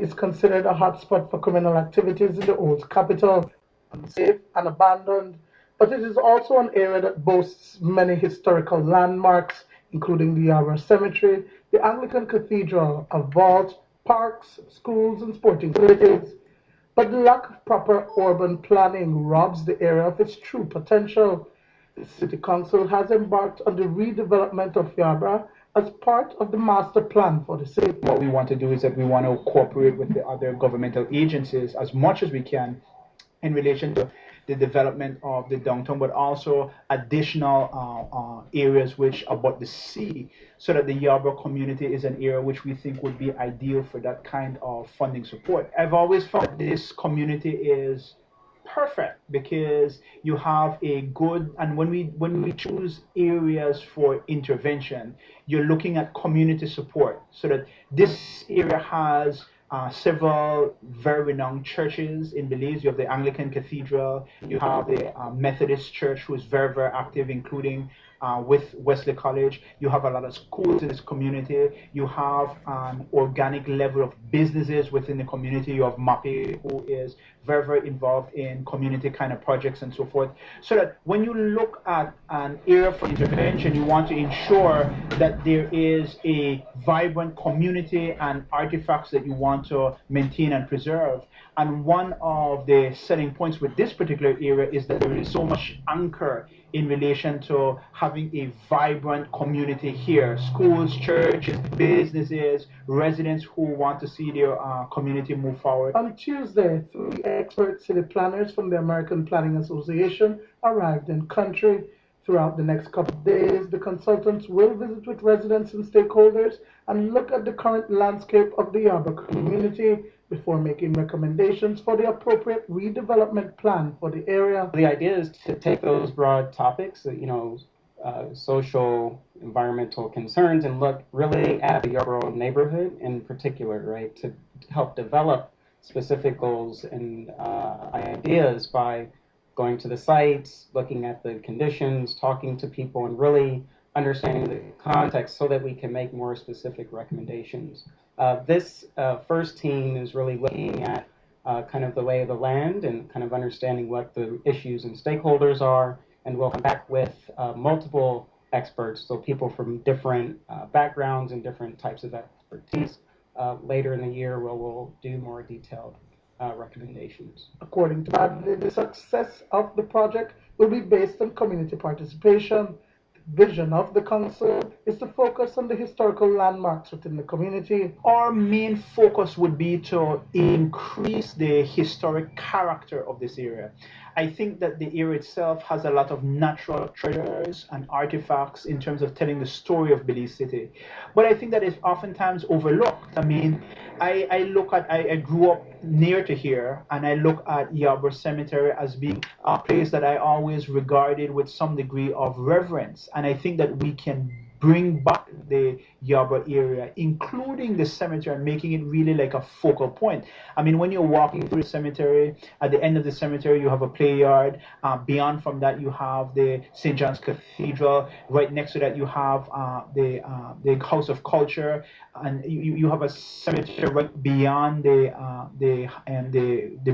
is considered a hotspot for criminal activities in the old capital, unsafe and abandoned, but it is also an area that boasts many historical landmarks, including the Yarborough Cemetery, the Anglican Cathedral, a vault, parks, schools, and sporting facilities. But the lack of proper urban planning robs the area of its true potential. The City Council has embarked on the redevelopment of Yarborough as part of the master plan for the city. What we want to do is that we want to cooperate with the other governmental agencies as much as we can in relation to the development of the downtown, but also additional areas which abut the sea, so that the Yarborough community is an area which we think would be ideal for that kind of funding support. I've always found this community is perfect because you have a good, and when we choose areas for intervention, you're looking at community support, so that this area has several very renowned churches in Belize. You have the Anglican Cathedral, you have the Methodist Church, who is very, very active, including with Wesley College. You have a lot of schools in this community. You have an organic level of businesses within the community. You have MAPI, who is very, very involved in community kind of projects and so forth. So that when you look at an area for intervention, you want to ensure that there is a vibrant community and artifacts that you want to maintain and preserve. And one of the selling points with this particular area is that there is so much anchor in relation to having a vibrant community here: schools, churches, businesses, residents who want to see their community move forward. On Tuesday, three expert city planners from the American Planning Association arrived in country. Throughout the next couple of days, the consultants will visit with residents and stakeholders and look at the current landscape of the Yarborough community before making recommendations for the appropriate redevelopment plan for the area. The idea is to take those broad topics, social, environmental concerns, and look really at the Yarborough neighborhood in particular, right, to help develop specific goals and ideas by going to the sites, looking at the conditions, talking to people, and really understanding the context so that we can make more specific recommendations. This first team is really looking at kind of the lay of the land and kind of understanding what the issues and stakeholders are, and we'll come back with multiple experts, so people from different backgrounds and different types of expertise. Later in the year, we'll do more detailed recommendations. According to Bradley, the success of the project will be based on community participation. The vision of the council is to focus on the historical landmarks within the community. Our main focus would be to increase the historic character of this area. I think that the area itself has a lot of natural treasures and artifacts in terms of telling the story of Belize City. But I think that is oftentimes overlooked. I mean, I grew up near to here, and I look at Yarborough Cemetery as being a place that I always regarded with some degree of reverence. And I think that we can bring back the Yarborough area, including the cemetery, and making it really like a focal point. I mean, when you're walking through the cemetery, at the end of the cemetery, you have a play yard. Beyond from that, you have the St. John's Cathedral. Right next to that, you have the House of Culture, and you have a cemetery right beyond the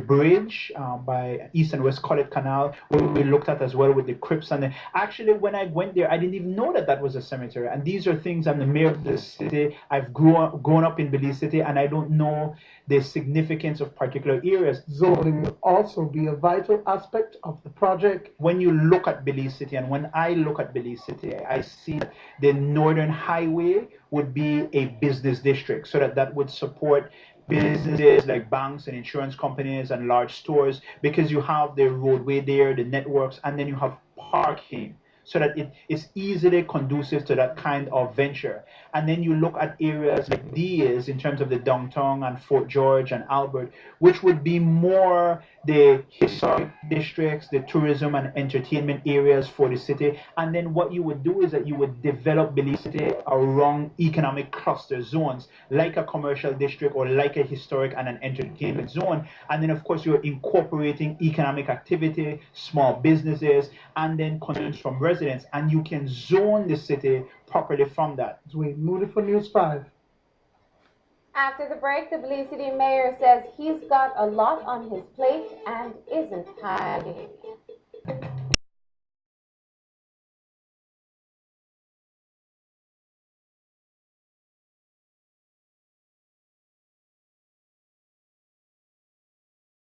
bridge by East and West College Canal, where we looked at as well with the crypts. And actually, when I went there, I didn't even know that that was a cemetery. And these are things, I'm the mayor of the city. I've grown up in Belize City, and I don't know the significance of particular areas. Zoning will also be a vital aspect of the project. When you look at Belize City, and when I look at Belize City, I see that the Northern Highway would be a business district, so that would support businesses like banks and insurance companies and large stores, because you have the roadway there, the networks, and then you have parking, so that it is easily conducive to that kind of venture. And then you look at areas like these in terms of the downtown and Fort George and Albert, which would be more the historic districts, the tourism and entertainment areas for the city. And then what you would do is that you would develop Belize City around economic cluster zones, like a commercial district or like a historic and an entertainment zone. And then, of course, you're incorporating economic activity, small businesses, and then concerns from residents. And you can zone the city properly from that. Dwayne Moody for News 5. After the break, the Belize City mayor says he's got a lot on his plate and isn't hiding.